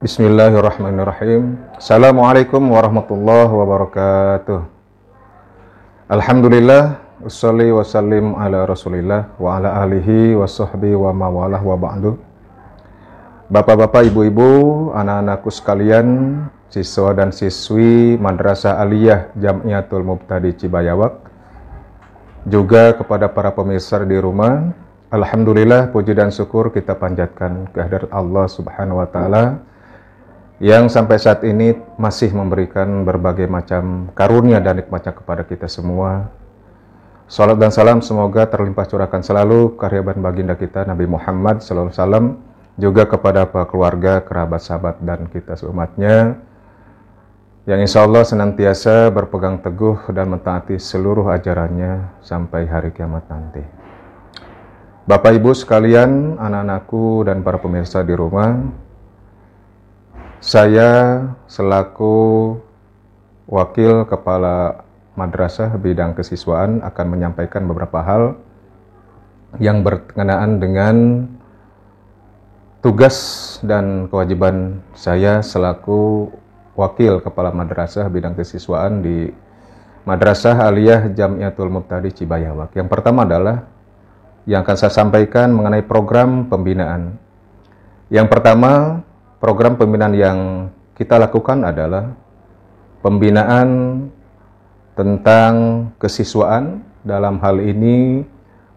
Bismillahirrahmanirrahim. Assalamualaikum warahmatullahi wabarakatuh. Alhamdulillah, usholli wa sallim ala rasulillah wa ala alihi wa sahbihi wa mawalah wa ba'du. Bapak-bapak, ibu-ibu, anak-anakku sekalian, siswa dan siswi Madrasah Aliyah Jam'iyatul Mubtadi Cibayawak, juga kepada para pemirsa di rumah, alhamdulillah, puji dan syukur kita panjatkan kehadirat Allah Subhanahu wa taala yang sampai saat ini masih memberikan berbagai macam karunia dan nikmatnya kepada kita semua. Salat dan salam semoga terlimpah curahkan selalu karyaban baginda kita Nabi Muhammad SAW, juga kepada para keluarga, kerabat, sahabat, dan kita seumatnya, yang insya Allah senantiasa berpegang teguh dan mentaati seluruh ajarannya sampai hari kiamat nanti. Bapak Ibu sekalian, anak-anakku dan para pemirsa di rumah, saya selaku wakil kepala madrasah bidang kesiswaan akan menyampaikan beberapa hal yang berkenaan dengan tugas dan kewajiban saya selaku wakil kepala madrasah bidang kesiswaan di Madrasah Aliyah Jam'iyatul Mubtadi Cibayawak. Yang pertama adalah yang akan saya sampaikan mengenai program pembinaan. Yang pertama, program pembinaan yang kita lakukan adalah pembinaan tentang kesiswaan, dalam hal ini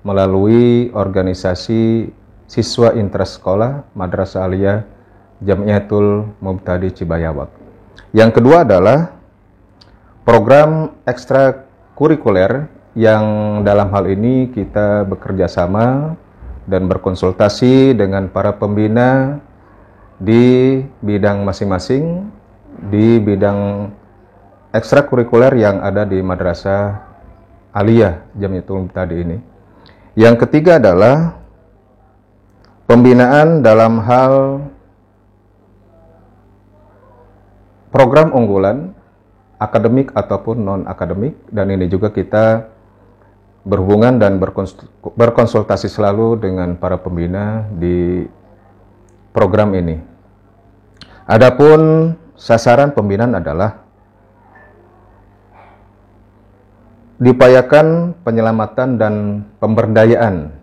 melalui organisasi siswa intrasekolah Madrasah Aliyah Jam'iyatul Mubtadi Cibayawak. Yang kedua adalah program ekstrakurikuler yang dalam hal ini kita bekerja sama dan berkonsultasi dengan para pembina di bidang masing-masing, di bidang ekstrakurikuler yang ada di Madrasah Aliyah Jam'iyatul Mubtadi ini. Yang ketiga adalah pembinaan dalam hal program unggulan, akademik ataupun non-akademik, dan ini juga kita berhubungan dan berkonsultasi selalu dengan para pembina di program ini. Adapun sasaran pembinaan adalah diupayakan penyelamatan dan pemberdayaan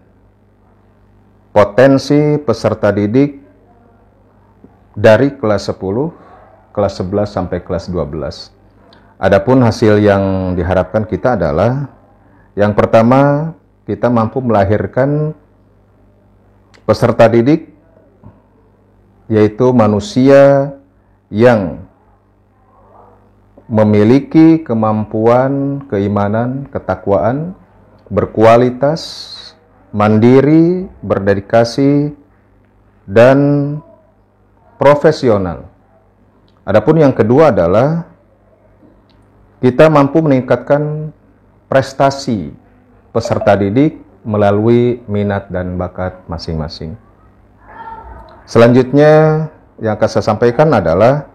potensi peserta didik dari kelas 10, kelas 11 sampai kelas 12. Adapun hasil yang diharapkan kita adalah yang pertama, kita mampu melahirkan peserta didik yaitu manusia yang memiliki kemampuan, keimanan, ketakwaan, berkualitas, mandiri, berdedikasi, dan profesional. Adapun yang kedua adalah kita mampu meningkatkan prestasi peserta didik melalui minat dan bakat masing-masing. Selanjutnya yang akan saya sampaikan adalah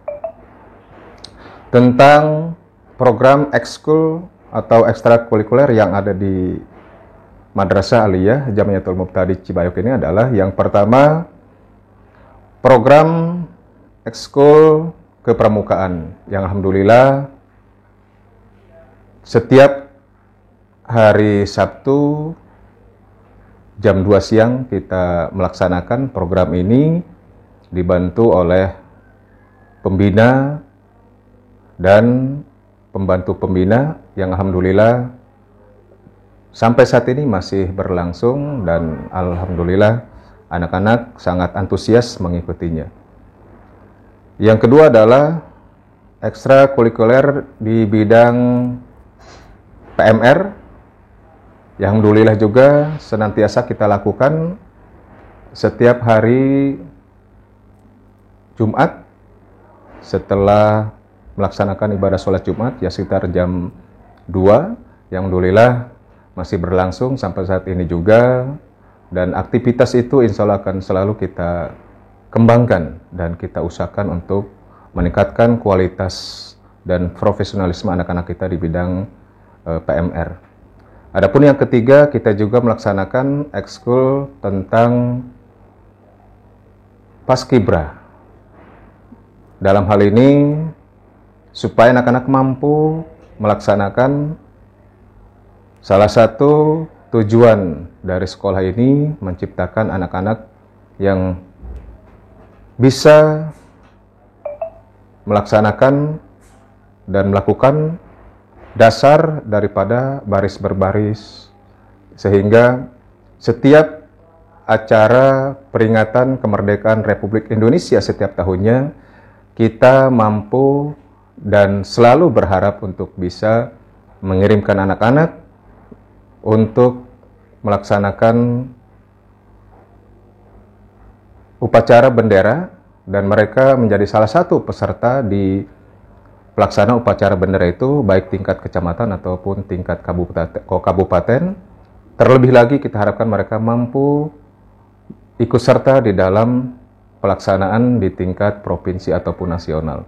tentang program ekskul atau ekstrakurikuler yang ada di Madrasah Aliyah Jam'iyatul Mubtadi Cibayawak ini adalah yang pertama, program ekskul kepramukaan yang alhamdulillah setiap hari Sabtu jam 2 siang kita melaksanakan program ini, dibantu oleh pembina dan pembantu pembina yang alhamdulillah sampai saat ini masih berlangsung, dan alhamdulillah anak-anak sangat antusias mengikutinya. Yang kedua adalah ekstrakurikuler di bidang PMR yang alhamdulillah juga senantiasa kita lakukan setiap hari Jumat setelah melaksanakan ibadah sholat Jumat, ya sekitar jam 2, yang alhamdulillah masih berlangsung sampai saat ini juga, dan aktivitas itu insya Allah akan selalu kita kembangkan dan kita usahakan untuk meningkatkan kualitas dan profesionalisme anak-anak kita di bidang PMR. Adapun yang ketiga, kita juga melaksanakan ekskul tentang Paskibra Dalam hal ini, supaya anak-anak mampu melaksanakan salah satu tujuan dari sekolah ini, menciptakan anak-anak yang bisa melaksanakan dan melakukan dasar daripada baris berbaris, sehingga setiap acara peringatan kemerdekaan Republik Indonesia setiap tahunnya kita mampu dan selalu berharap untuk bisa mengirimkan anak-anak untuk melaksanakan upacara bendera, dan mereka menjadi salah satu peserta di pelaksanaan upacara bendera itu, baik tingkat kecamatan ataupun tingkat kabupaten. Terlebih lagi kita harapkan mereka mampu ikut serta di dalam pelaksanaan di tingkat provinsi ataupun nasional.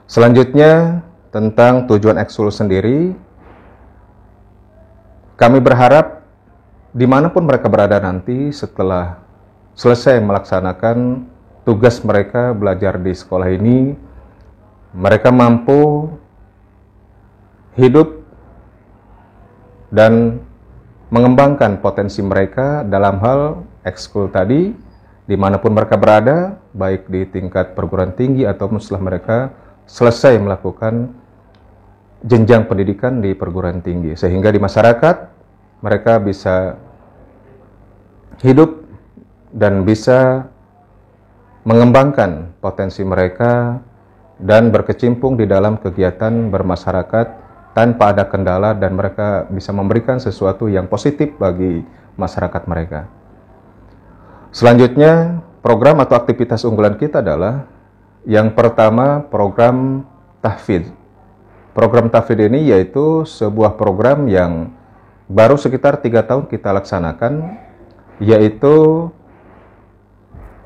Selanjutnya, tentang tujuan ekskul sendiri, kami berharap dimanapun mereka berada nanti setelah selesai melaksanakan tugas mereka belajar di sekolah ini, mereka mampu hidup dan mengembangkan potensi mereka dalam hal ekskul tadi, dimanapun mereka berada, baik di tingkat perguruan tinggi ataupun setelah mereka selesai melakukan jenjang pendidikan di perguruan tinggi, sehingga di masyarakat mereka bisa hidup dan bisa mengembangkan potensi mereka dan berkecimpung di dalam kegiatan bermasyarakat tanpa ada kendala, dan mereka bisa memberikan sesuatu yang positif bagi masyarakat mereka. Selanjutnya, program atau aktivitas unggulan kita adalah yang pertama, program tahfidz. Program tahfidz ini yaitu sebuah program yang baru sekitar 3 tahun kita laksanakan, yaitu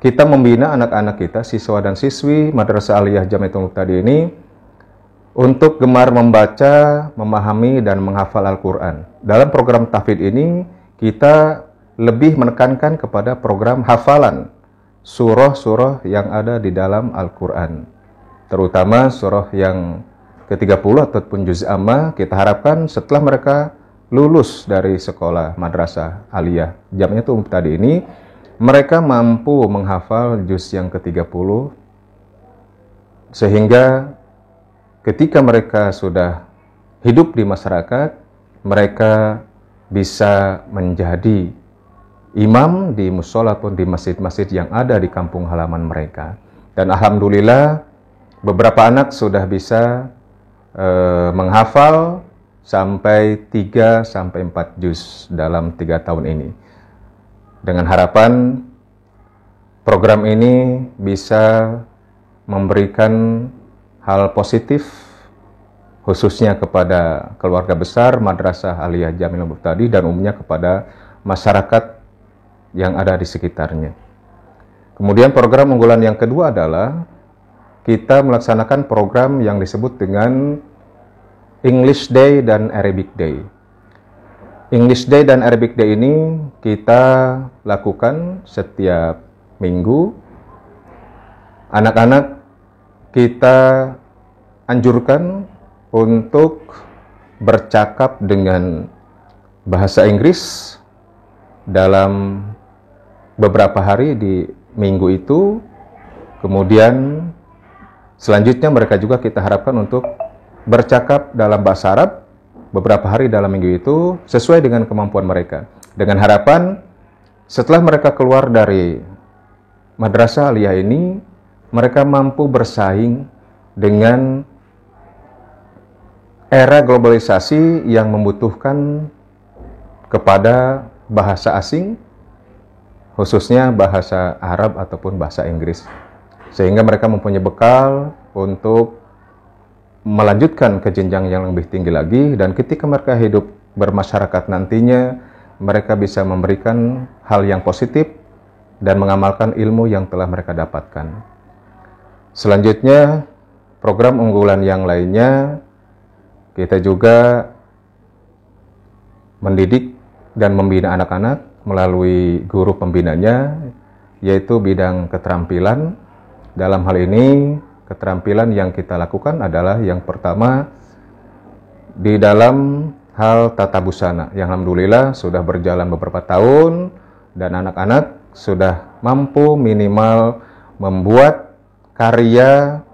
kita membina anak-anak kita, siswa dan siswi Madrasah Aliyah Jamiatul Muqtadi ini untuk gemar membaca, memahami, dan menghafal Al-Quran. Dalam program tahfidz ini, kita lebih menekankan kepada program hafalan surah-surah yang ada di dalam Al-Quran. Terutama surah yang ke-30 ataupun juz amma, kita harapkan setelah mereka lulus dari sekolah Madrasah Aliyah Jamiatul Muqtadi ini, mereka mampu menghafal juz yang ke-30, sehingga ketika mereka sudah hidup di masyarakat, mereka bisa menjadi imam di mushola pun di masjid-masjid yang ada di kampung halaman mereka. Dan alhamdulillah beberapa anak sudah bisa menghafal sampai 3-4 juz dalam 3 tahun ini. Dengan harapan program ini bisa memberikan hal positif khususnya kepada keluarga besar Madrasah Aliyah Jamiatul Muqtadi dan umumnya kepada masyarakat yang ada di sekitarnya. Kemudian program unggulan yang kedua adalah kita melaksanakan program yang disebut dengan English Day dan Arabic Day. English Day dan Arabic Day ini kita lakukan setiap minggu. Anak-anak kita anjurkan untuk bercakap dengan bahasa Inggris dalam beberapa hari di minggu itu. Kemudian selanjutnya mereka juga kita harapkan untuk bercakap dalam bahasa Arab beberapa hari dalam minggu itu sesuai dengan kemampuan mereka. Dengan harapan setelah mereka keluar dari Madrasah Aliyah ini, mereka mampu bersaing dengan era globalisasi yang membutuhkan kepada bahasa asing, khususnya bahasa Arab ataupun bahasa Inggris. Sehingga mereka mempunyai bekal untuk melanjutkan ke jenjang yang lebih tinggi lagi, dan ketika mereka hidup bermasyarakat nantinya, mereka bisa memberikan hal yang positif dan mengamalkan ilmu yang telah mereka dapatkan. Selanjutnya, program unggulan yang lainnya, kita juga mendidik dan membina anak-anak melalui guru pembinanya, yaitu bidang keterampilan. Dalam hal ini, keterampilan yang kita lakukan adalah yang pertama di dalam hal tata busana, yang alhamdulillah sudah berjalan beberapa tahun dan anak-anak sudah mampu minimal membuat karya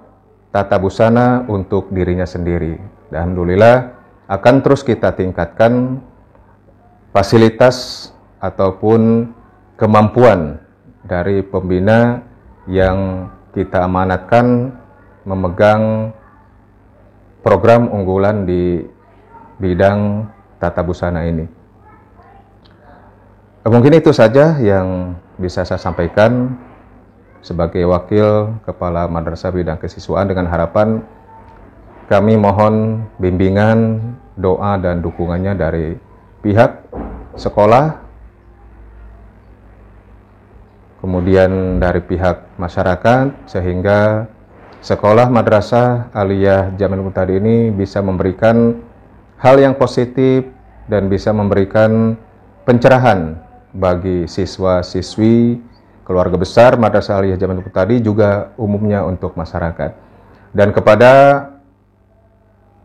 tata busana untuk dirinya sendiri. Dan alhamdulillah akan terus kita tingkatkan fasilitas ataupun kemampuan dari pembina yang kita amanatkan memegang program unggulan di bidang tata busana ini. Mungkin itu saja yang bisa saya sampaikan sebagai wakil Kepala Madrasah Bidang Kesiswaan, dengan harapan kami mohon bimbingan, doa, dan dukungannya dari pihak sekolah, kemudian dari pihak masyarakat, sehingga sekolah Madrasah Aliyah Jamil Muhtadi ini bisa memberikan hal yang positif dan bisa memberikan pencerahan bagi siswa-siswi, keluarga besar Madrasah Aliyah Jamil Muhtadi, juga umumnya untuk masyarakat. Dan kepada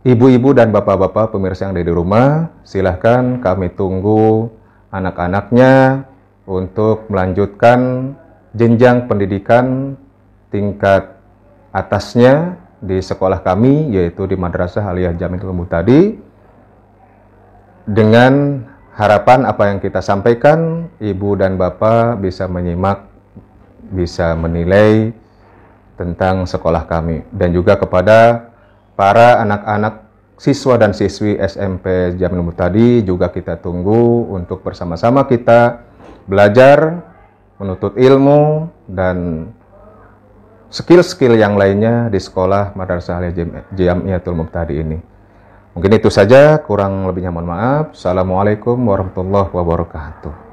ibu-ibu dan bapak-bapak pemirsa yang ada di rumah, silahkan kami tunggu anak-anaknya untuk melanjutkan jenjang pendidikan tingkat atasnya di sekolah kami, yaitu di Madrasah Aliyah Jamil Muhtadi. Dengan harapan apa yang kita sampaikan, ibu dan bapak bisa menyimak, bisa menilai tentang sekolah kami. Dan juga kepada para anak-anak siswa dan siswi SMP Jamil Muhtadi, juga kita tunggu untuk bersama-sama kita belajar, menuntut ilmu, dan skill-skill yang lainnya di sekolah Madrasah Aliyah Jamiatul Muhtadi ini. Mungkin itu saja, kurang lebihnya mohon maaf. Assalamualaikum warahmatullahi wabarakatuh.